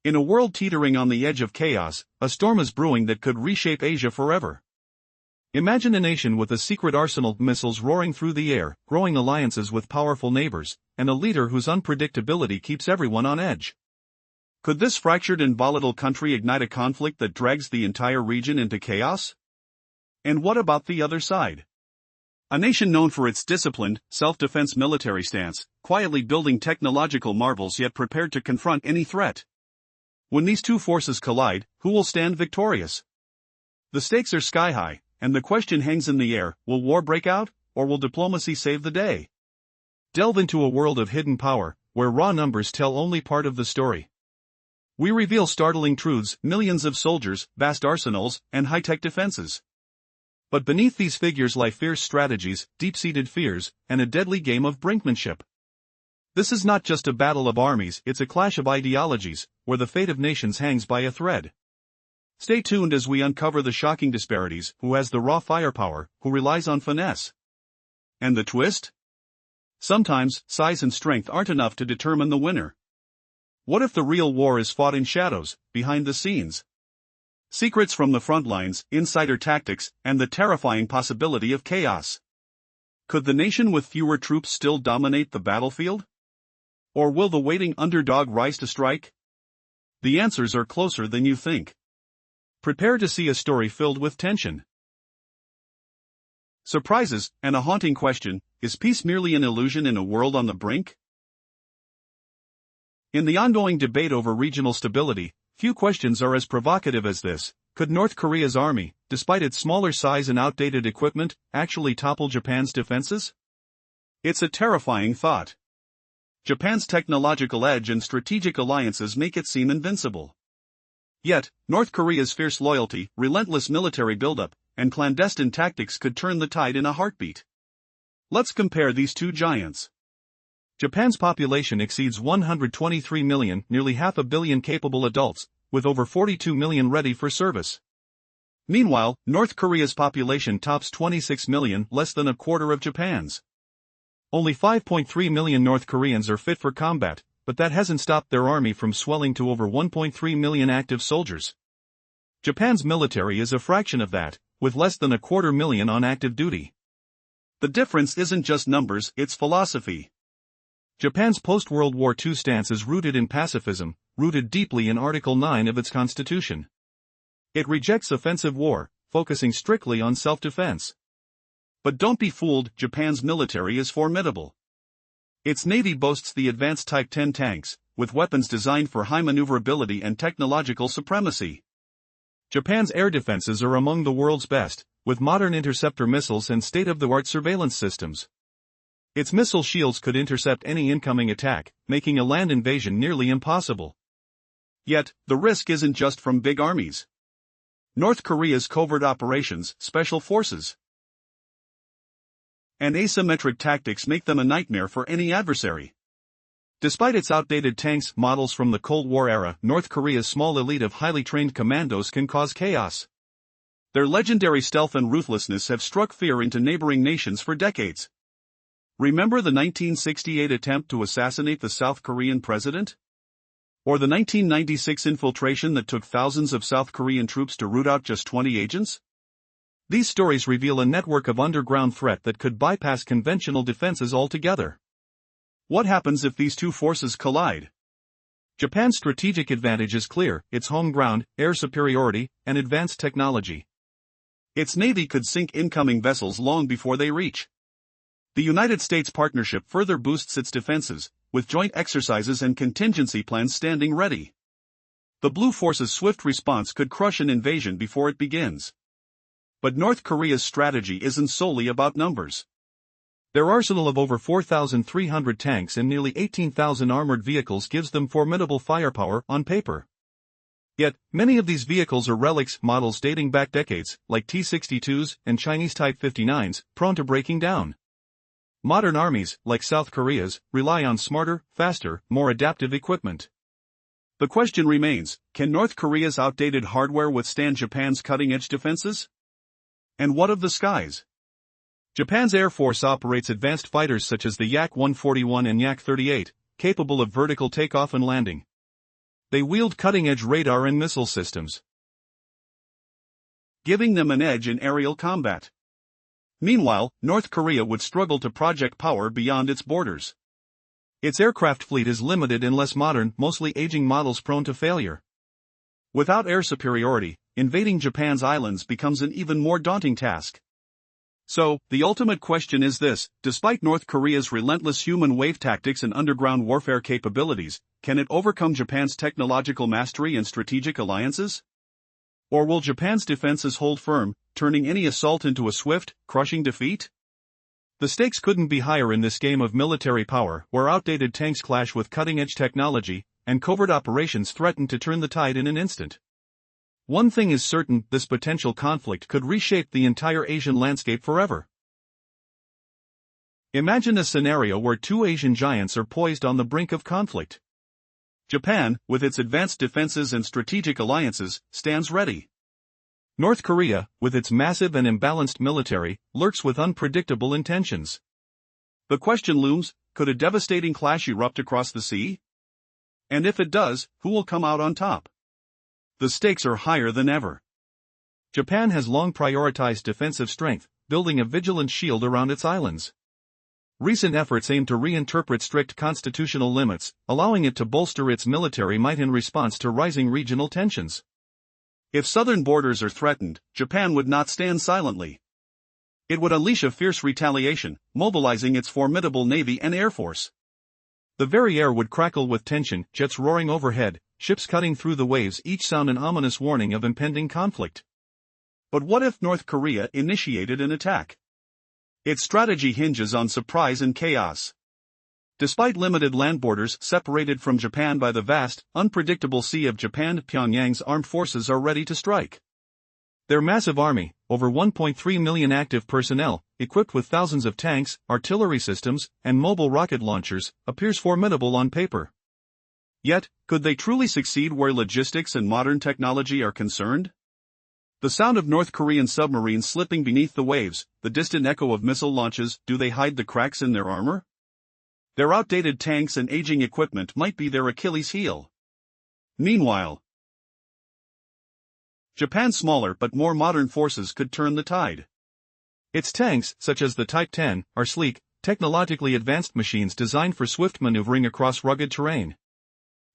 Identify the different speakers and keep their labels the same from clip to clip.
Speaker 1: In a world teetering on the edge of chaos, a storm is brewing that could reshape Asia forever. Imagine a nation with a secret arsenal of missiles roaring through the air, growing alliances with powerful neighbors, and a leader whose unpredictability keeps everyone on edge. Could this fractured and volatile country ignite a conflict that drags the entire region into chaos? And what about the other side? A nation known for its disciplined, self-defense military stance, quietly building technological marvels yet prepared to confront any threat. When these two forces collide, who will stand victorious? The stakes are sky high, and the question hangs in the air: will war break out, or will diplomacy save the day? Delve into a world of hidden power, where raw numbers tell only part of the story. We reveal startling truths: millions of soldiers, vast arsenals, and high-tech defenses. But beneath these figures lie fierce strategies, deep-seated fears, and a deadly game of brinkmanship. This is not just a battle of armies, it's a clash of ideologies, where the fate of nations hangs by a thread. Stay tuned as we uncover the shocking disparities: who has the raw firepower, who relies on finesse. And the twist? Sometimes, size and strength aren't enough to determine the winner. What if the real war is fought in shadows, behind the scenes? Secrets from the front lines, insider tactics, and the terrifying possibility of chaos. Could the nation with fewer troops still dominate the battlefield? Or will the waiting underdog rise to strike? The answers are closer than you think. Prepare to see a story filled with tension, surprises, and a haunting question: is peace merely an illusion in a world on the brink? In the ongoing debate over regional stability, few questions are as provocative as this: could North Korea's army, despite its smaller size and outdated equipment, actually topple Japan's defenses? It's a terrifying thought. Japan's technological edge and strategic alliances make it seem invincible. Yet, North Korea's fierce loyalty, relentless military buildup, and clandestine tactics could turn the tide in a heartbeat. Let's compare these two giants. Japan's population exceeds 123 million, nearly half a billion capable adults, with over 42 million ready for service. Meanwhile, North Korea's population tops 26 million, less than a quarter of Japan's. Only 5.3 million North Koreans are fit for combat, but that hasn't stopped their army from swelling to over 1.3 million active soldiers. Japan's military is a fraction of that, with less than a quarter million on active duty. The difference isn't just numbers, it's philosophy. Japan's post-World War II stance is rooted in pacifism, rooted deeply in Article 9 of its constitution. It rejects offensive war, focusing strictly on self-defense. But don't be fooled, Japan's military is formidable. Its navy boasts the advanced Type 10 tanks, with weapons designed for high maneuverability and technological supremacy. Japan's air defenses are among the world's best, with modern interceptor missiles and state-of-the-art surveillance systems. Its missile shields could intercept any incoming attack, making a land invasion nearly impossible. Yet, the risk isn't just from big armies. North Korea's covert operations, special forces, and asymmetric tactics make them a nightmare for any adversary. Despite its outdated tanks, models from the Cold War era, North Korea's small elite of highly trained commandos can cause chaos. Their legendary stealth and ruthlessness have struck fear into neighboring nations for decades. Remember the 1968 attempt to assassinate the South Korean president? Or the 1996 infiltration that took thousands of South Korean troops to root out just 20 agents? These stories reveal a network of underground threat that could bypass conventional defenses altogether. What happens if these two forces collide? Japan's strategic advantage is clear: its home ground, air superiority, and advanced technology. Its navy could sink incoming vessels long before they reach. The United States partnership further boosts its defenses, with joint exercises and contingency plans standing ready. The Blue Force's swift response could crush an invasion before it begins. But North Korea's strategy isn't solely about numbers. Their arsenal of over 4,300 tanks and nearly 18,000 armored vehicles gives them formidable firepower on paper. Yet, many of these vehicles are relics, models dating back decades, like T-62s and Chinese Type 59s, prone to breaking down. Modern armies, like South Korea's, rely on smarter, faster, more adaptive equipment. The question remains: can North Korea's outdated hardware withstand Japan's cutting-edge defenses? And what of the skies? Japan's Air Force operates advanced fighters such as the Yak-141 and Yak-38, capable of vertical takeoff and landing. They wield cutting-edge radar and missile systems, giving them an edge in aerial combat. Meanwhile, North Korea would struggle to project power beyond its borders. Its aircraft fleet is limited and less modern, mostly aging models prone to failure. Without air superiority, invading Japan's islands becomes an even more daunting task. So, the ultimate question is this: despite North Korea's relentless human wave tactics and underground warfare capabilities, can it overcome Japan's technological mastery and strategic alliances? Or will Japan's defenses hold firm, turning any assault into a swift, crushing defeat? The stakes couldn't be higher in this game of military power, where outdated tanks clash with cutting-edge technology, and covert operations threaten to turn the tide in an instant. One thing is certain: this potential conflict could reshape the entire Asian landscape forever. Imagine a scenario where two Asian giants are poised on the brink of conflict. Japan, with its advanced defenses and strategic alliances, stands ready. North Korea, with its massive and imbalanced military, lurks with unpredictable intentions. The question looms: could a devastating clash erupt across the sea? And if it does, who will come out on top? The stakes are higher than ever. Japan has long prioritized defensive strength, building a vigilant shield around its islands. Recent efforts aim to reinterpret strict constitutional limits, allowing it to bolster its military might in response to rising regional tensions. If southern borders are threatened, Japan would not stand silently. It would unleash a fierce retaliation, mobilizing its formidable navy and air force. The very air would crackle with tension, jets roaring overhead, ships cutting through the waves, each sound an ominous warning of impending conflict. But what if North Korea initiated an attack? Its strategy hinges on surprise and chaos. Despite limited land borders separated from Japan by the vast, unpredictable Sea of Japan, Pyongyang's armed forces are ready to strike. Their massive army, over 1.3 million active personnel, equipped with thousands of tanks, artillery systems, and mobile rocket launchers, appears formidable on paper. Yet, could they truly succeed where logistics and modern technology are concerned? The sound of North Korean submarines slipping beneath the waves, the distant echo of missile launches, do they hide the cracks in their armor? Their outdated tanks and aging equipment might be their Achilles heel. Meanwhile, Japan's smaller but more modern forces could turn the tide. Its tanks, such as the Type 10, are sleek, technologically advanced machines designed for swift maneuvering across rugged terrain.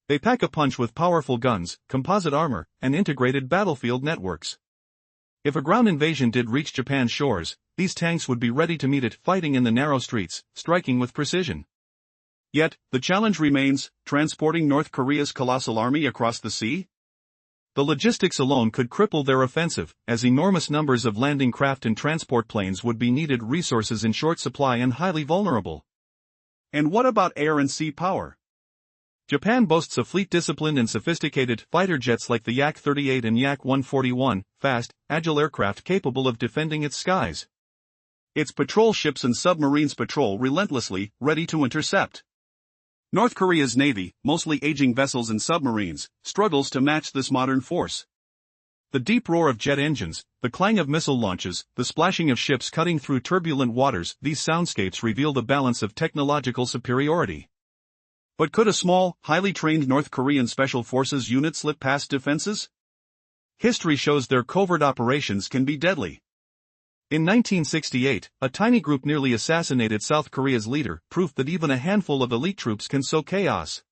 Speaker 1: They pack a punch with powerful guns, composite armor, and integrated battlefield networks. If a ground invasion did reach Japan's shores, these tanks would be ready to meet it, fighting in the narrow streets, striking with precision. Yet, the challenge remains: transporting North Korea's colossal army across the sea? The logistics alone could cripple their offensive, as enormous numbers of landing craft and transport planes would be needed, resources in short supply and highly vulnerable. And what about air and sea power? Japan boasts a fleet disciplined and sophisticated, fighter jets like the Yak-38 and Yak-141, fast, agile aircraft capable of defending its skies. Its patrol ships and submarines patrol relentlessly, ready to intercept. North Korea's navy, mostly aging vessels and submarines, struggles to match this modern force. The deep roar of jet engines, the clang of missile launches, the splashing of ships cutting through turbulent waters, these soundscapes reveal the balance of technological superiority. But could a small, highly trained North Korean Special Forces unit slip past defenses? History shows their covert operations can be deadly. In 1968, a tiny group nearly assassinated South Korea's leader, proof that even a handful of elite troops can sow chaos.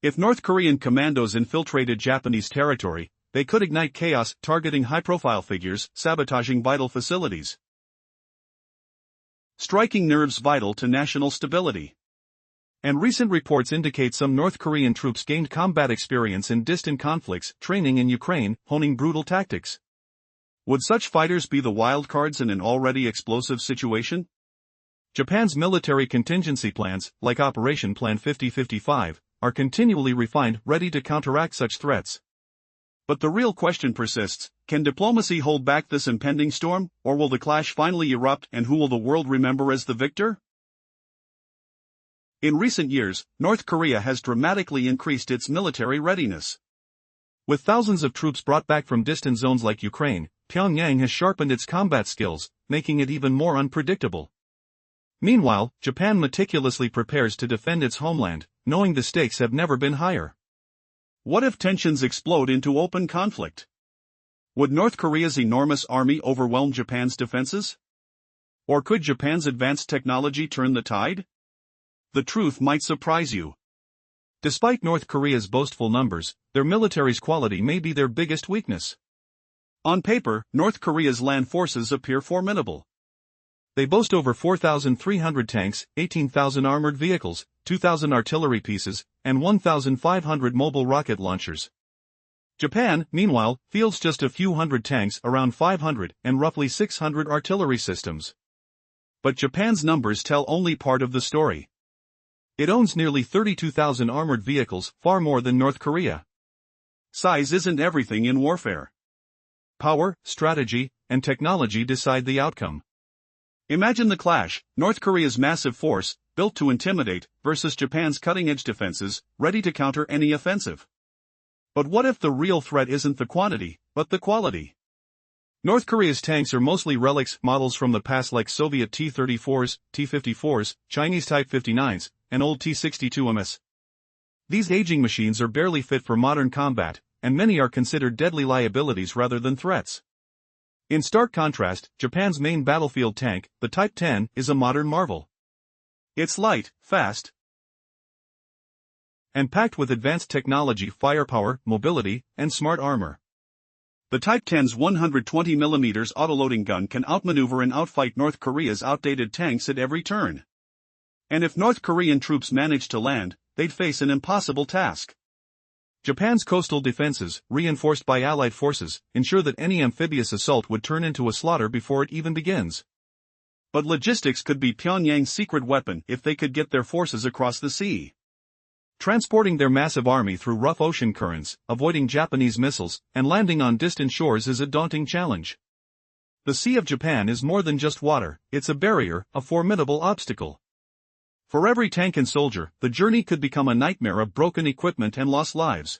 Speaker 1: If North Korean commandos infiltrated Japanese territory, they could ignite chaos, targeting high-profile figures, sabotaging vital facilities. Striking nerves vital to national stability. And recent reports indicate some North Korean troops gained combat experience in distant conflicts, training in Ukraine, honing brutal tactics. Would such fighters be the wild cards in an already explosive situation? Japan's military contingency plans, like Operation Plan 5055, are continually refined, ready to counteract such threats. But the real question persists: can diplomacy hold back this impending storm, or will the clash finally erupt, and who will the world remember as the victor? In recent years, North Korea has dramatically increased its military readiness. With thousands of troops brought back from distant zones like Ukraine, Pyongyang has sharpened its combat skills, making it even more unpredictable. Meanwhile, Japan meticulously prepares to defend its homeland, knowing the stakes have never been higher. What if tensions explode into open conflict? Would North Korea's enormous army overwhelm Japan's defenses? Or could Japan's advanced technology turn the tide? The truth might surprise you. Despite North Korea's boastful numbers, their military's quality may be their biggest weakness. On paper, North Korea's land forces appear formidable. They boast over 4,300 tanks, 18,000 armored vehicles, 2,000 artillery pieces, and 1,500 mobile rocket launchers. Japan, meanwhile, fields just a few hundred tanks, around 500, and roughly 600 artillery systems. But Japan's numbers tell only part of the story. It owns nearly 32,000 armored vehicles, far more than North Korea. Size isn't everything in warfare. Power, strategy, and technology decide the outcome. Imagine the clash: North Korea's massive force, built to intimidate, versus Japan's cutting-edge defenses, ready to counter any offensive. But what if the real threat isn't the quantity, but the quality? North Korea's tanks are mostly relics, models from the past like Soviet T-34s, T-54s, Chinese Type 59s, and old T-62MS. These aging machines are barely fit for modern combat, and many are considered deadly liabilities rather than threats. In stark contrast, Japan's main battlefield tank, the Type 10, is a modern marvel. It's light, fast, and packed with advanced technology, firepower, mobility, and smart armor. The Type 10's 120mm autoloading gun can outmaneuver and outfight North Korea's outdated tanks at every turn. And if North Korean troops managed to land, they'd face an impossible task. Japan's coastal defenses, reinforced by Allied forces, ensure that any amphibious assault would turn into a slaughter before it even begins. But logistics could be Pyongyang's secret weapon if they could get their forces across the sea. Transporting their massive army through rough ocean currents, avoiding Japanese missiles, and landing on distant shores is a daunting challenge. The Sea of Japan is more than just water, it's a barrier, a formidable obstacle. For every tank and soldier, the journey could become a nightmare of broken equipment and lost lives.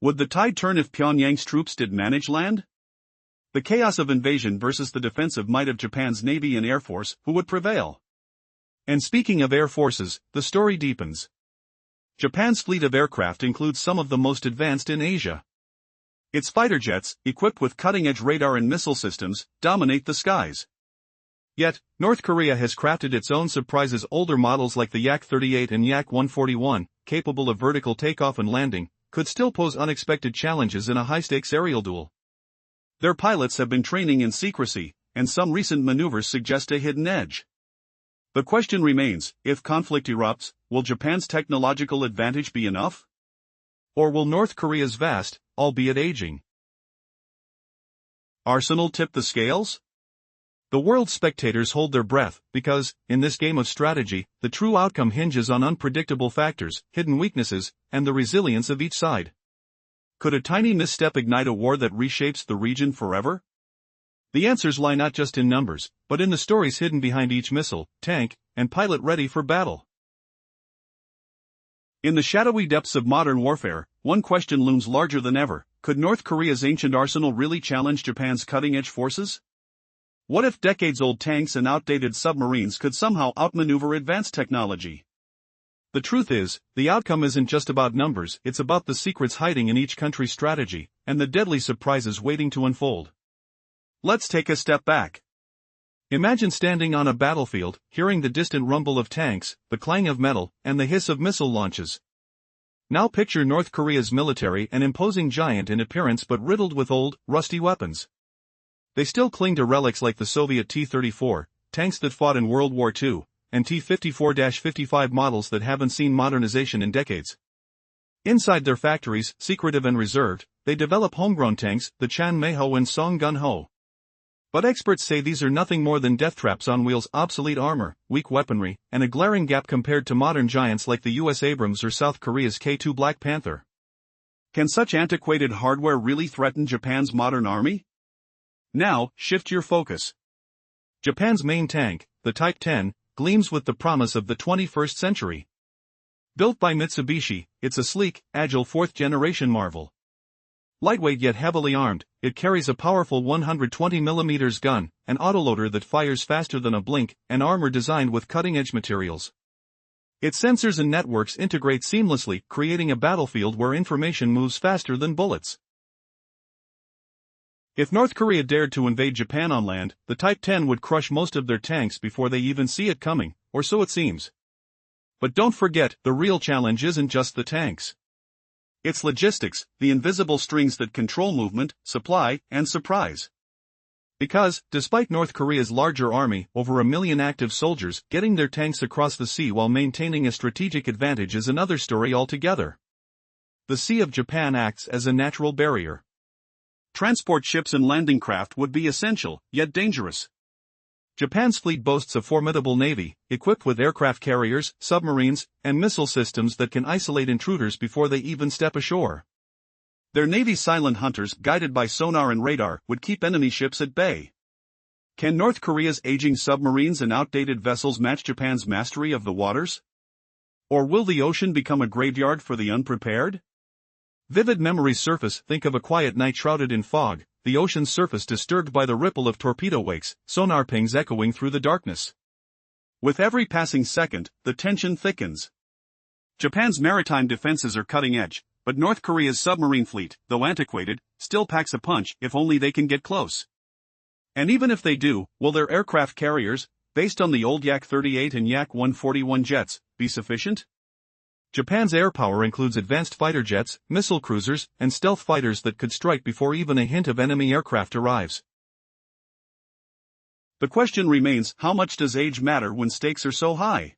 Speaker 1: Would the tide turn if Pyongyang's troops did manage land? The chaos of invasion versus the defensive might of Japan's Navy and Air Force, who would prevail? And speaking of air forces, the story deepens. Japan's fleet of aircraft includes some of the most advanced in Asia. Its fighter jets, equipped with cutting-edge radar and missile systems, dominate the skies. Yet, North Korea has crafted its own surprises. Older models like the Yak-38 and Yak-141, capable of vertical takeoff and landing, could still pose unexpected challenges in a high-stakes aerial duel. Their pilots have been training in secrecy, and some recent maneuvers suggest a hidden edge. The question remains, if conflict erupts, will Japan's technological advantage be enough? Or will North Korea's vast, albeit aging, arsenal tip the scales? The world's spectators hold their breath, because, in this game of strategy, the true outcome hinges on unpredictable factors, hidden weaknesses, and the resilience of each side. Could a tiny misstep ignite a war that reshapes the region forever? The answers lie not just in numbers, but in the stories hidden behind each missile, tank, and pilot ready for battle. In the shadowy depths of modern warfare, one question looms larger than ever: could North Korea's ancient arsenal really challenge Japan's cutting-edge forces? What if decades-old tanks and outdated submarines could somehow outmaneuver advanced technology? The truth is, the outcome isn't just about numbers, it's about the secrets hiding in each country's strategy, and the deadly surprises waiting to unfold. Let's take a step back. Imagine standing on a battlefield, hearing the distant rumble of tanks, the clang of metal, and the hiss of missile launches. Now picture North Korea's military, an imposing giant in appearance but riddled with old, rusty weapons. They still cling to relics like the Soviet T-34, tanks that fought in World War II, and T-54-55 models that haven't seen modernization in decades. Inside their factories, secretive and reserved, they develop homegrown tanks, the Chanmeho and Songgun-ho. But experts say these are nothing more than death traps on wheels, obsolete armor, weak weaponry, and a glaring gap compared to modern giants like the US Abrams or South Korea's K-2 Black Panther. Can such antiquated hardware really threaten Japan's modern army? Now, shift your focus. Japan's main tank, the Type 10, gleams with the promise of the 21st century. Built by Mitsubishi, it's a sleek, agile fourth-generation marvel. Lightweight yet heavily armed, it carries a powerful 120mm gun, an autoloader that fires faster than a blink, and armor designed with cutting-edge materials. Its sensors and networks integrate seamlessly, creating a battlefield where information moves faster than bullets. If North Korea dared to invade Japan on land, the Type 10 would crush most of their tanks before they even see it coming, or so it seems. But don't forget, the real challenge isn't just the tanks. It's logistics, the invisible strings that control movement, supply, and surprise. Because, despite North Korea's larger army, over 1 million active soldiers, getting their tanks across the sea while maintaining a strategic advantage is another story altogether. The Sea of Japan acts as a natural barrier. Transport ships and landing craft would be essential, yet dangerous. Japan's fleet boasts a formidable navy, equipped with aircraft carriers, submarines, and missile systems that can isolate intruders before they even step ashore. Their navy's silent hunters, guided by sonar and radar, would keep enemy ships at bay. Can North Korea's aging submarines and outdated vessels match Japan's mastery of the waters? Or will the ocean become a graveyard for the unprepared? Vivid memories surface. Think of a quiet night shrouded in fog, the ocean's surface disturbed by the ripple of torpedo wakes, sonar pings echoing through the darkness. With every passing second, the tension thickens. Japan's maritime defenses are cutting edge, but North Korea's submarine fleet, though antiquated, still packs a punch if only they can get close. And even if they do, will their aircraft carriers, based on the old Yak-38 and Yak-141 jets, be sufficient? Japan's air power includes advanced fighter jets, missile cruisers, and stealth fighters that could strike before even a hint of enemy aircraft arrives. The question remains, how much does age matter when stakes are so high?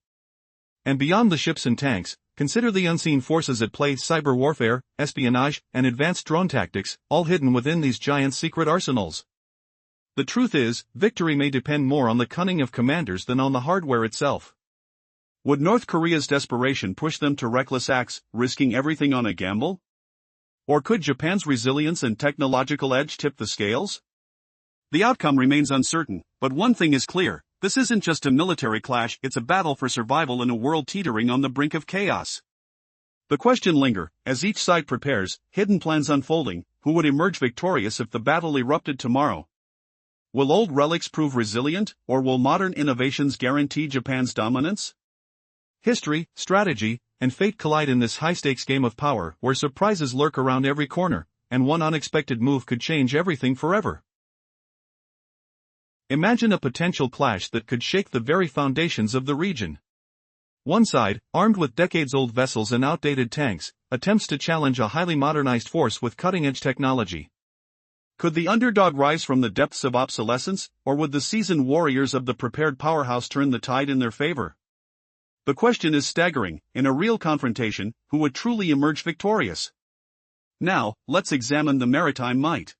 Speaker 1: And beyond the ships and tanks, consider the unseen forces at play: cyber warfare, espionage, and advanced drone tactics, all hidden within these giant secret arsenals. The truth is, victory may depend more on the cunning of commanders than on the hardware itself. Would North Korea's desperation push them to reckless acts, risking everything on a gamble? Or could Japan's resilience and technological edge tip the scales? The outcome remains uncertain, but one thing is clear: this isn't just a military clash, it's a battle for survival in a world teetering on the brink of chaos. The question lingers, as each side prepares, hidden plans unfolding: who would emerge victorious if the battle erupted tomorrow? Will old relics prove resilient, or will modern innovations guarantee Japan's dominance? History, strategy, and fate collide in this high-stakes game of power, where surprises lurk around every corner, and one unexpected move could change everything forever. Imagine a potential clash that could shake the very foundations of the region. One side, armed with decades-old vessels and outdated tanks, attempts to challenge a highly modernized force with cutting-edge technology. Could the underdog rise from the depths of obsolescence, or would the seasoned warriors of the prepared powerhouse turn the tide in their favor? The question is staggering: in a real confrontation, who would truly emerge victorious? Now, let's examine the maritime might.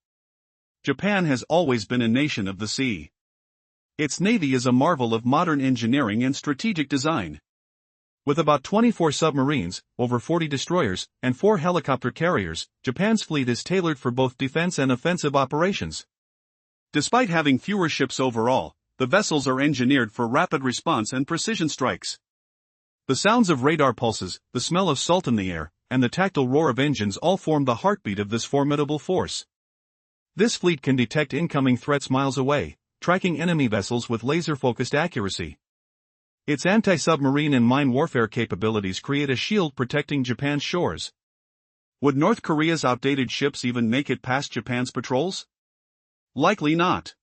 Speaker 1: Japan has always been a nation of the sea. Its navy is a marvel of modern engineering and strategic design. With about 24 submarines, over 40 destroyers, and 4 helicopter carriers, Japan's fleet is tailored for both defense and offensive operations. Despite having fewer ships overall, the vessels are engineered for rapid response and precision strikes. The sounds of radar pulses, the smell of salt in the air, and the tactile roar of engines all form the heartbeat of this formidable force. This fleet can detect incoming threats miles away, tracking enemy vessels with laser-focused accuracy. Its anti-submarine and mine warfare capabilities create a shield protecting Japan's shores. Would North Korea's outdated ships even make it past Japan's patrols? Likely not.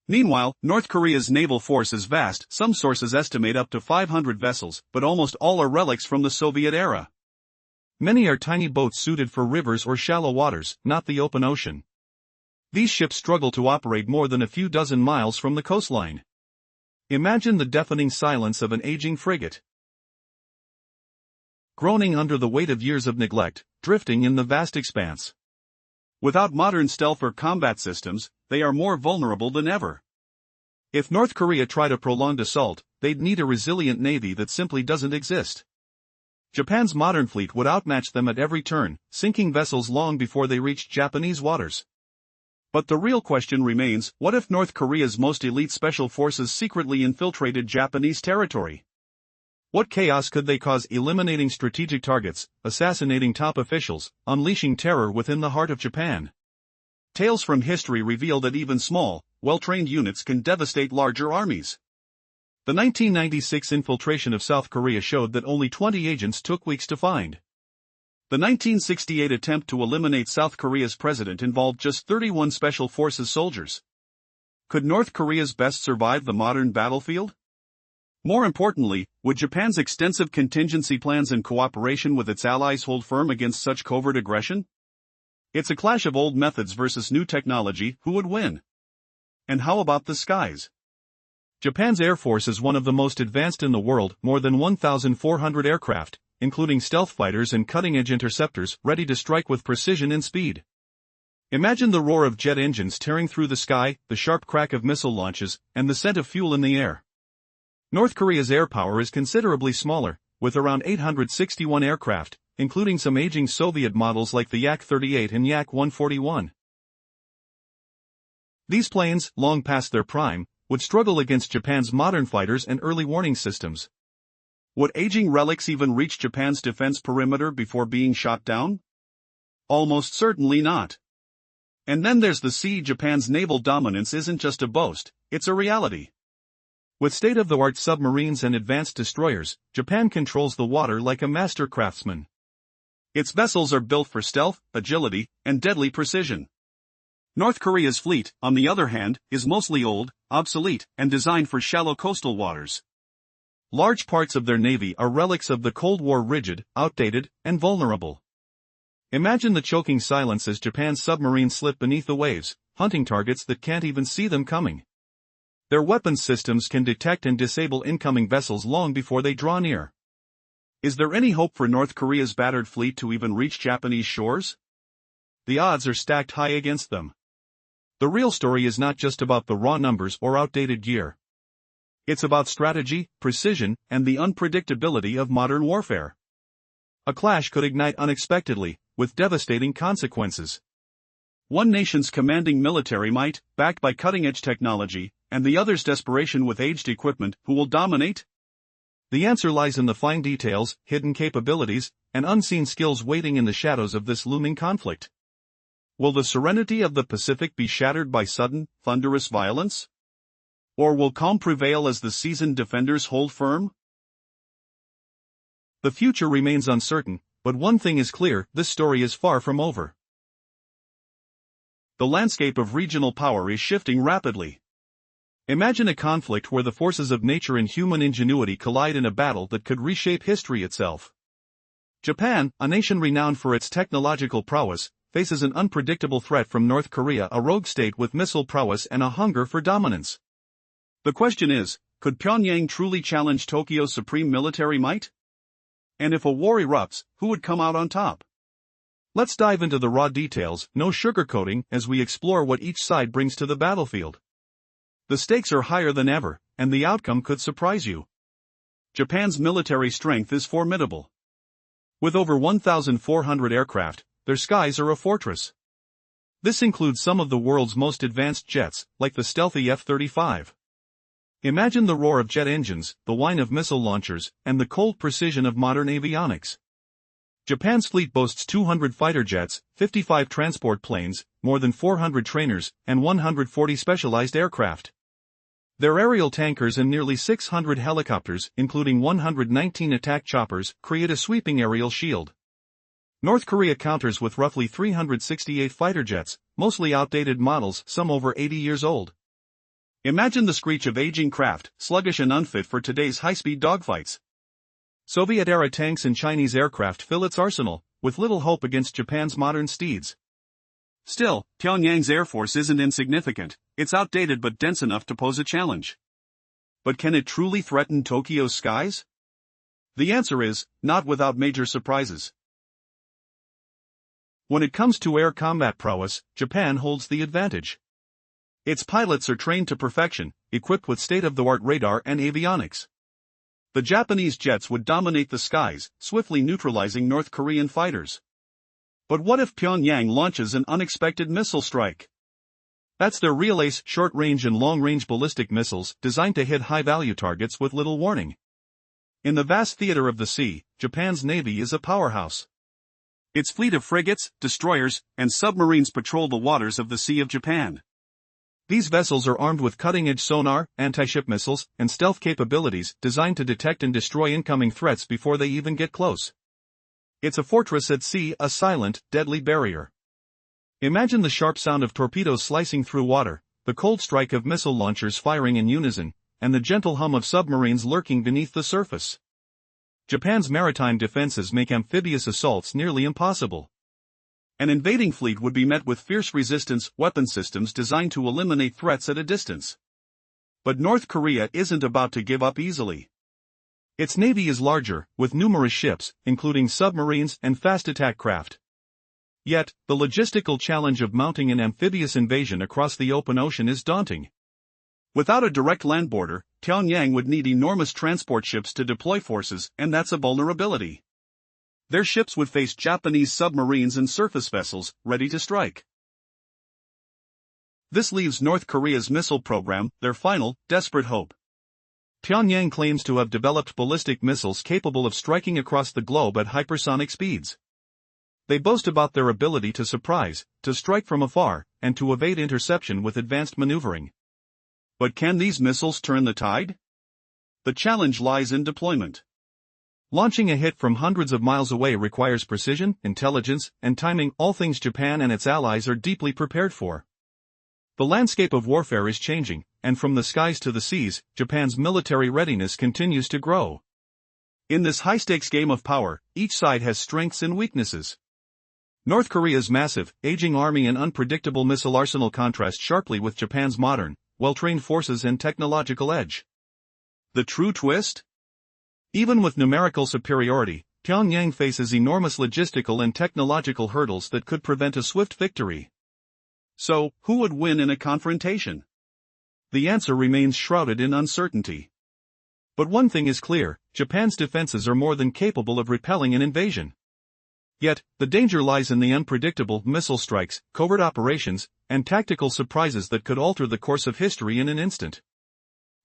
Speaker 1: Meanwhile, North Korea's naval force is vast. Some sources estimate up to 500 vessels, but almost all are relics from the Soviet era. Many are tiny boats suited for rivers or shallow waters, not the open ocean. These ships struggle to operate more than a few dozen miles from the coastline. Imagine the deafening silence of an aging frigate, groaning under the weight of years of neglect, drifting in the vast expanse. Without modern stealth or combat systems, they are more vulnerable than ever. If North Korea tried a prolonged assault, they'd need a resilient navy that simply doesn't exist. Japan's modern fleet would outmatch them at every turn, sinking vessels long before they reached Japanese waters. But the real question remains: what if North Korea's most elite special forces secretly infiltrated Japanese territory? What chaos could they cause, eliminating strategic targets, assassinating top officials, unleashing terror within the heart of Japan? Tales from history reveal that even small, well-trained units can devastate larger armies. The 1996 infiltration of South Korea showed that only 20 agents took weeks to find. The 1968 attempt to eliminate South Korea's president involved just 31 Special Forces soldiers. Could North Korea's best survive the modern battlefield? More importantly, would Japan's extensive contingency plans and cooperation with its allies hold firm against such covert aggression? It's a clash of old methods versus new technology. Who would win? And how about the skies? Japan's Air Force is one of the most advanced in the world, more than 1,400 aircraft, including stealth fighters and cutting-edge interceptors, ready to strike with precision and speed. Imagine the roar of jet engines tearing through the sky, the sharp crack of missile launches, and the scent of fuel in the air. North Korea's air power is considerably smaller, with around 861 aircraft, including some aging Soviet models like the Yak-38 and Yak-141. These planes, long past their prime, would struggle against Japan's modern fighters and early warning systems. Would aging relics even reach Japan's defense perimeter before being shot down? Almost certainly not. And then there's the sea. Japan's naval dominance isn't just a boast, it's a reality. With state-of-the-art submarines and advanced destroyers, Japan controls the water like a master craftsman. Its vessels are built for stealth, agility, and deadly precision. North Korea's fleet, on the other hand, is mostly old, obsolete, and designed for shallow coastal waters. Large parts of their navy are relics of the Cold War, rigid, outdated, and vulnerable. Imagine the choking silence as Japan's submarines slip beneath the waves, hunting targets that can't even see them coming. Their weapons systems can detect and disable incoming vessels long before they draw near. Is there any hope for North Korea's battered fleet to even reach Japanese shores? The odds are stacked high against them. The real story is not just about the raw numbers or outdated gear. It's about strategy, precision, and the unpredictability of modern warfare. A clash could ignite unexpectedly, with devastating consequences. One nation's commanding military might, backed by cutting-edge technology, and the other's desperation with aged equipment. Who will dominate? The answer lies in the fine details, hidden capabilities, and unseen skills waiting in the shadows of this looming conflict. Will the serenity of the Pacific be shattered by sudden, thunderous violence? Or will calm prevail as the seasoned defenders hold firm? The future remains uncertain, but one thing is clear: this story is far from over. The landscape of regional power is shifting rapidly. Imagine a conflict where the forces of nature and human ingenuity collide in a battle that could reshape history itself. Japan, a nation renowned for its technological prowess, faces an unpredictable threat from North Korea, a rogue state with missile prowess and a hunger for dominance. The question is, could Pyongyang truly challenge Tokyo's supreme military might? And if a war erupts, who would come out on top? Let's dive into the raw details, no sugarcoating, as we explore what each side brings to the battlefield. The stakes are higher than ever, and the outcome could surprise you. Japan's military strength is formidable. With over 1,400 aircraft, their skies are a fortress. This includes some of the world's most advanced jets, like the stealthy F-35. Imagine the roar of jet engines, the whine of missile launchers, and the cold precision of modern avionics. Japan's fleet boasts 200 fighter jets, 55 transport planes, more than 400 trainers, and 140 specialized aircraft. Their aerial tankers and nearly 600 helicopters, including 119 attack choppers, create a sweeping aerial shield. North Korea counters with roughly 368 fighter jets, mostly outdated models, some over 80 years old. Imagine the screech of aging craft, sluggish and unfit for today's high-speed dogfights. Soviet-era tanks and Chinese aircraft fill its arsenal, with little hope against Japan's modern steeds. Still, Pyongyang's air force isn't insignificant. It's outdated but dense enough to pose a challenge. But can it truly threaten Tokyo's skies? The answer is, not without major surprises. When it comes to air combat prowess, Japan holds the advantage. Its pilots are trained to perfection, equipped with state-of-the-art radar and avionics. The Japanese jets would dominate the skies, swiftly neutralizing North Korean fighters. But what if Pyongyang launches an unexpected missile strike? That's their real ace: short-range and long-range ballistic missiles, designed to hit high-value targets with little warning. In the vast theater of the sea, Japan's navy is a powerhouse. Its fleet of frigates, destroyers, and submarines patrol the waters of the Sea of Japan. These vessels are armed with cutting-edge sonar, anti-ship missiles, and stealth capabilities designed to detect and destroy incoming threats before they even get close. It's a fortress at sea, a silent, deadly barrier. Imagine the sharp sound of torpedoes slicing through water, the cold strike of missile launchers firing in unison, and the gentle hum of submarines lurking beneath the surface. Japan's maritime defenses make amphibious assaults nearly impossible. An invading fleet would be met with fierce resistance weapon systems designed to eliminate threats at a distance. But North Korea isn't about to give up easily. Its navy is larger, with numerous ships, including submarines and fast attack craft. Yet, the logistical challenge of mounting an amphibious invasion across the open ocean is daunting. Without a direct land border, Pyongyang would need enormous transport ships to deploy forces, and that's a vulnerability. Their ships would face Japanese submarines and surface vessels, ready to strike. This leaves North Korea's missile program, their final, desperate hope. Pyongyang claims to have developed ballistic missiles capable of striking across the globe at hypersonic speeds. They boast about their ability to surprise, to strike from afar, and to evade interception with advanced maneuvering. But can these missiles turn the tide? The challenge lies in deployment. Launching a hit from hundreds of miles away requires precision, intelligence, and timing, all things Japan and its allies are deeply prepared for. The landscape of warfare is changing, and from the skies to the seas, Japan's military readiness continues to grow. In this high-stakes game of power, each side has strengths and weaknesses. North Korea's massive, aging army and unpredictable missile arsenal contrast sharply with Japan's modern, well-trained forces and technological edge. The true twist? Even with numerical superiority, Pyongyang faces enormous logistical and technological hurdles that could prevent a swift victory. So, who would win in a confrontation? The answer remains shrouded in uncertainty. But one thing is clear, Japan's defenses are more than capable of repelling an invasion. Yet, the danger lies in the unpredictable missile strikes, covert operations, and tactical surprises that could alter the course of history in an instant.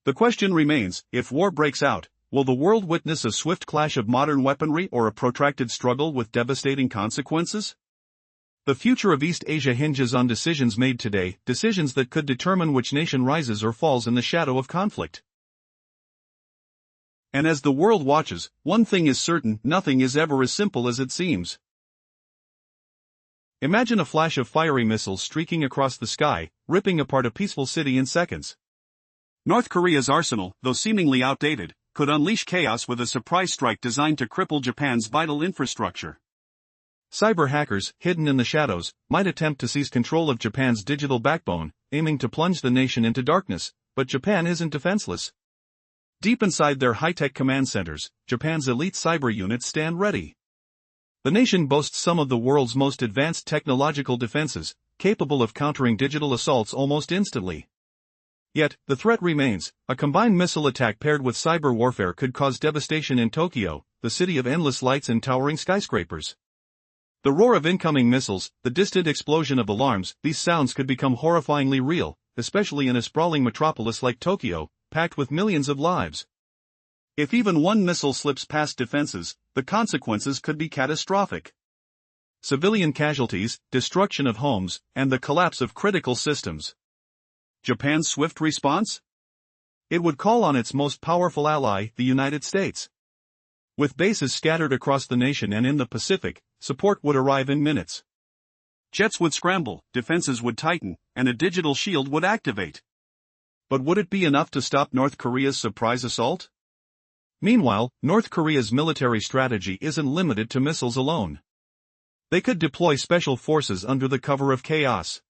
Speaker 1: The question remains, if war breaks out, will the world witness a swift clash of modern weaponry or a protracted struggle with devastating consequences? The future of East Asia hinges on decisions made today, decisions that could determine which nation rises or falls in the shadow of conflict. And as the world watches, one thing is certain, nothing is ever as simple as it seems. Imagine a flash of fiery missiles streaking across the sky, ripping apart a peaceful city in seconds. North Korea's arsenal, though seemingly outdated, could unleash chaos with a surprise strike designed to cripple Japan's vital infrastructure. Cyber hackers, hidden in the shadows, might attempt to seize control of Japan's digital backbone, aiming to plunge the nation into darkness, but Japan isn't defenseless. Deep inside their high-tech command centers, Japan's elite cyber units stand ready. The nation boasts some of the world's most advanced technological defenses, capable of countering digital assaults almost instantly. Yet, the threat remains. A combined missile attack paired with cyber warfare could cause devastation in Tokyo, the city of endless lights and towering skyscrapers. The roar of incoming missiles, the distant explosion of alarms, these sounds could become horrifyingly real, especially in a sprawling metropolis like Tokyo, packed with millions of lives. If even one missile slips past defenses, the consequences could be catastrophic. Civilian casualties, destruction of homes, and the collapse of critical systems. Japan's swift response? It would call on its most powerful ally, the United States. With bases scattered across the nation and in the Pacific, support would arrive in minutes. Jets would scramble, defenses would tighten, and a digital shield would activate. But would it be enough to stop North Korea's surprise assault? Meanwhile, North Korea's military strategy isn't limited to missiles alone. They could deploy special forces under the cover of chaos,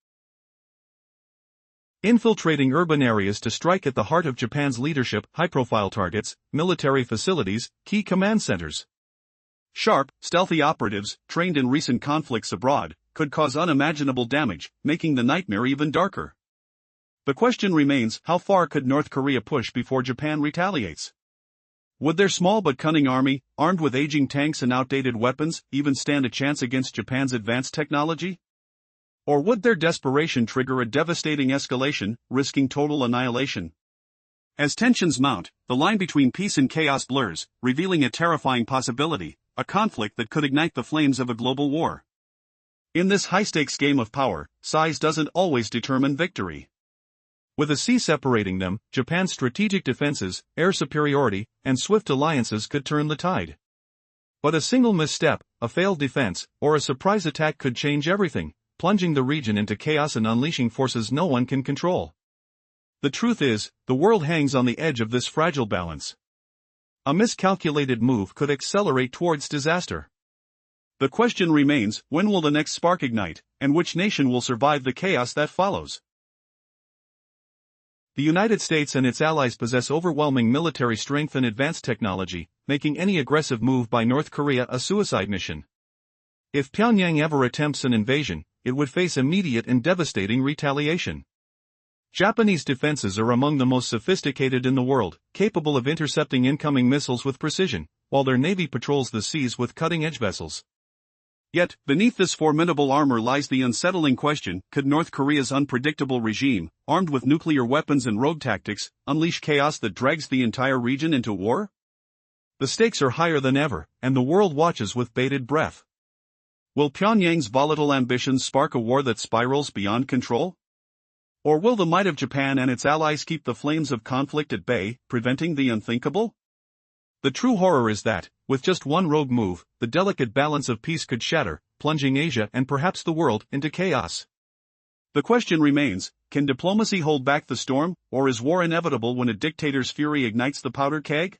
Speaker 1: infiltrating urban areas to strike at the heart of Japan's leadership, high-profile targets, military facilities, key command centers. Sharp, stealthy operatives, trained in recent conflicts abroad, could cause unimaginable damage, making the nightmare even darker. The question remains, how far could North Korea push before Japan retaliates? Would their small but cunning army, armed with aging tanks and outdated weapons, even stand a chance against Japan's advanced technology? Or would their desperation trigger a devastating escalation, risking total annihilation? As tensions mount, the line between peace and chaos blurs, revealing a terrifying possibility, a conflict that could ignite the flames of a global war. In this high-stakes game of power, size doesn't always determine victory. With a sea separating them, Japan's strategic defenses, air superiority, and swift alliances could turn the tide. But a single misstep, a failed defense, or a surprise attack could change everything, plunging the region into chaos and unleashing forces no one can control. The truth is, the world hangs on the edge of this fragile balance. A miscalculated move could accelerate towards disaster. The question remains, when will the next spark ignite, and which nation will survive the chaos that follows? The United States and its allies possess overwhelming military strength and advanced technology, making any aggressive move by North Korea a suicide mission. If Pyongyang ever attempts an invasion, it would face immediate and devastating retaliation. Japanese defenses are among the most sophisticated in the world, capable of intercepting incoming missiles with precision, while their navy patrols the seas with cutting-edge vessels. Yet, beneath this formidable armor lies the unsettling question, could North Korea's unpredictable regime, armed with nuclear weapons and rogue tactics, unleash chaos that drags the entire region into war? The stakes are higher than ever, and the world watches with bated breath. Will Pyongyang's volatile ambitions spark a war that spirals beyond control? Or will the might of Japan and its allies keep the flames of conflict at bay, preventing the unthinkable? The true horror is that, with just one rogue move, the delicate balance of peace could shatter, plunging Asia and perhaps the world into chaos. The question remains, can diplomacy hold back the storm, or is war inevitable when a dictator's fury ignites the powder keg?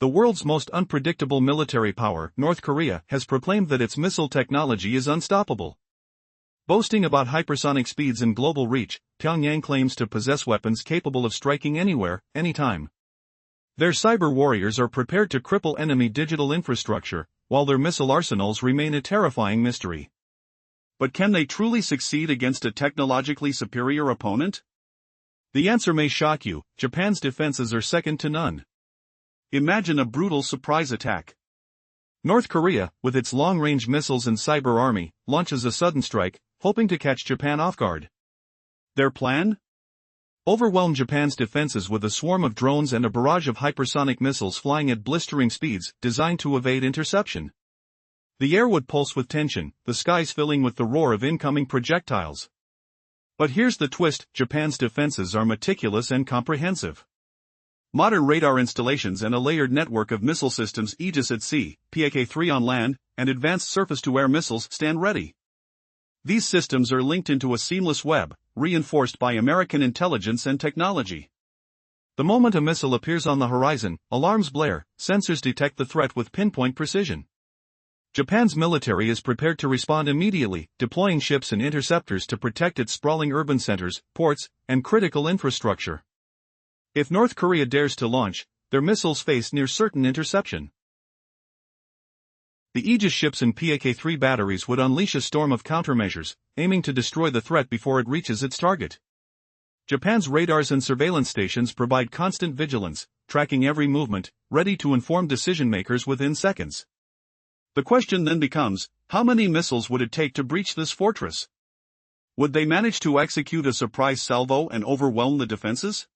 Speaker 1: The world's most unpredictable military power, North Korea, has proclaimed that its missile technology is unstoppable. Boasting about hypersonic speeds and global reach, Pyongyang claims to possess weapons capable of striking anywhere, anytime. Their cyber warriors are prepared to cripple enemy digital infrastructure, while their missile arsenals remain a terrifying mystery. But can they truly succeed against a technologically superior opponent? The answer may shock you, Japan's defenses are second to none. Imagine a brutal surprise attack. North Korea, with its long-range missiles and cyber army, launches a sudden strike, hoping to catch Japan off guard. Their plan? Overwhelm Japan's defenses with a swarm of drones and a barrage of hypersonic missiles flying at blistering speeds, designed to evade interception. The air would pulse with tension, the skies filling with the roar of incoming projectiles. But here's the twist, Japan's defenses are meticulous and comprehensive. Modern radar installations and a layered network of missile systems, Aegis at sea, PAK-3 on land, and advanced surface-to-air missiles stand ready. These systems are linked into a seamless web, reinforced by American intelligence and technology. The moment a missile appears on the horizon, alarms blare, sensors detect the threat with pinpoint precision. Japan's military is prepared to respond immediately, deploying ships and interceptors to protect its sprawling urban centers, ports, and critical infrastructure. If North Korea dares to launch, their missiles face near-certain interception. The Aegis ships and PAK-3 batteries would unleash a storm of countermeasures, aiming to destroy the threat before it reaches its target. Japan's radars and surveillance stations provide constant vigilance, tracking every movement, ready to inform decision-makers within seconds. The question then becomes, how many missiles would it take to breach this fortress? Would they manage to execute a surprise salvo and overwhelm the defenses?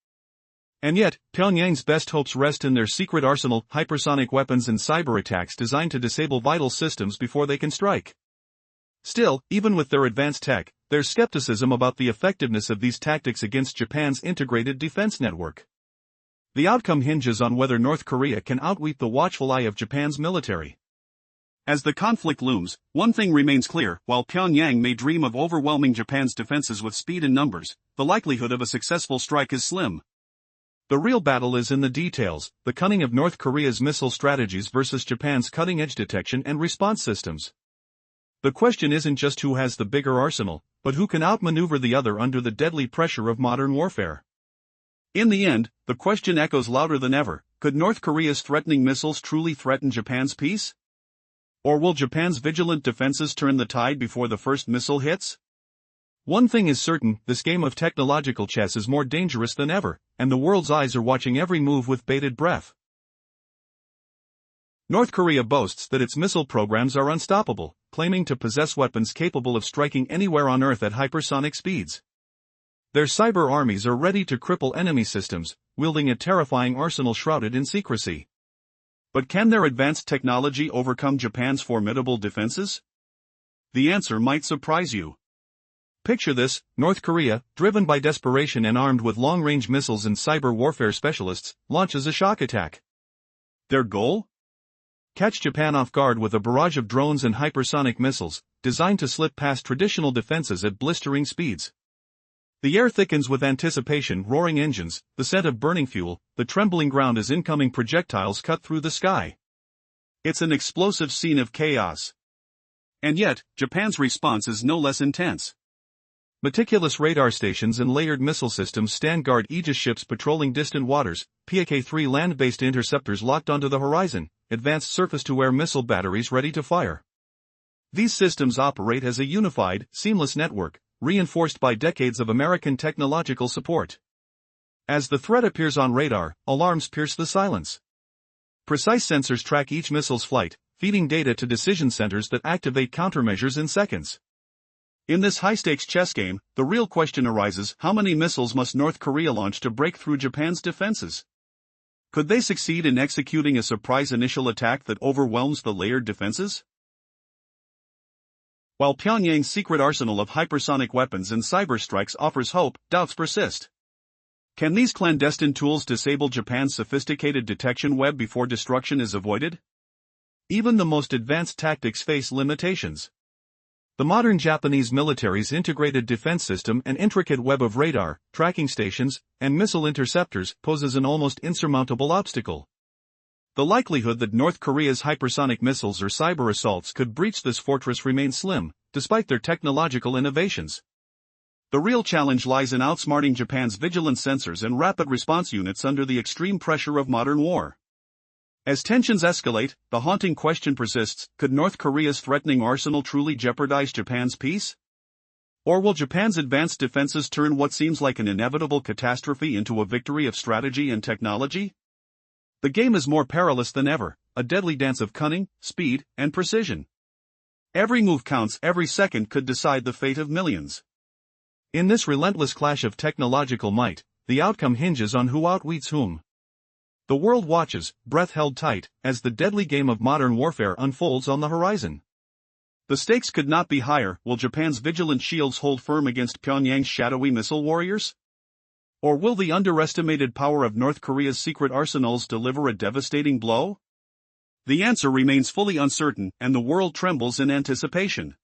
Speaker 1: And yet, Pyongyang's best hopes rest in their secret arsenal, hypersonic weapons and cyber attacks designed to disable vital systems before they can strike. Still, even with their advanced tech, there's skepticism about the effectiveness of these tactics against Japan's integrated defense network. The outcome hinges on whether North Korea can outwit the watchful eye of Japan's military. As the conflict looms, one thing remains clear, while Pyongyang may dream of overwhelming Japan's defenses with speed and numbers, the likelihood of a successful strike is slim. The real battle is in the details, the cunning of North Korea's missile strategies versus Japan's cutting-edge detection and response systems. The question isn't just who has the bigger arsenal, but who can outmaneuver the other under the deadly pressure of modern warfare. In the end, the question echoes louder than ever, could North Korea's threatening missiles truly threaten Japan's peace? Or will Japan's vigilant defenses turn the tide before the first missile hits? One thing is certain, this game of technological chess is more dangerous than ever, and the world's eyes are watching every move with bated breath. North Korea boasts that its missile programs are unstoppable, claiming to possess weapons capable of striking anywhere on Earth at hypersonic speeds. Their cyber armies are ready to cripple enemy systems, wielding a terrifying arsenal shrouded in secrecy. But can their advanced technology overcome Japan's formidable defenses? The answer might surprise you. Picture this: North Korea, driven by desperation and armed with long-range missiles and cyber warfare specialists, launches a shock attack. Their goal? Catch Japan off guard with a barrage of drones and hypersonic missiles, designed to slip past traditional defenses at blistering speeds. The air thickens with anticipation, roaring engines, the scent of burning fuel, the trembling ground as incoming projectiles cut through the sky. It's an explosive scene of chaos. And yet, Japan's response is no less intense. Meticulous radar stations and layered missile systems stand guard Aegis ships patrolling distant waters, PAK-3 land-based interceptors locked onto the horizon, advanced surface-to-air missile batteries ready to fire. These systems operate as a unified, seamless network, reinforced by decades of American technological support. As the threat appears on radar, alarms pierce the silence. Precise sensors track each missile's flight, feeding data to decision centers that activate countermeasures in seconds. In this high-stakes chess game, the real question arises: how many missiles must North Korea launch to break through Japan's defenses? Could they succeed in executing a surprise initial attack that overwhelms the layered defenses? While Pyongyang's secret arsenal of hypersonic weapons and cyber strikes offers hope, doubts persist. Can these clandestine tools disable Japan's sophisticated detection web before destruction is avoided? Even the most advanced tactics face limitations. The modern Japanese military's integrated defense system and intricate web of radar, tracking stations, and missile interceptors poses an almost insurmountable obstacle. The likelihood that North Korea's hypersonic missiles or cyber assaults could breach this fortress remains slim, despite their technological innovations. The real challenge lies in outsmarting Japan's vigilant sensors and rapid response units under the extreme pressure of modern war. As tensions escalate, the haunting question persists: could North Korea's threatening arsenal truly jeopardize Japan's peace? Or will Japan's advanced defenses turn what seems like an inevitable catastrophe into a victory of strategy and technology? The game is more perilous than ever, a deadly dance of cunning, speed, and precision. Every move counts, every second could decide the fate of millions. In this relentless clash of technological might, the outcome hinges on who outwits whom. The world watches, breath held tight, as the deadly game of modern warfare unfolds on the horizon. The stakes could not be higher. Will Japan's vigilant shields hold firm against Pyongyang's shadowy missile warriors? Or will the underestimated power of North Korea's secret arsenals deliver a devastating blow? The answer remains fully uncertain, and the world trembles in anticipation.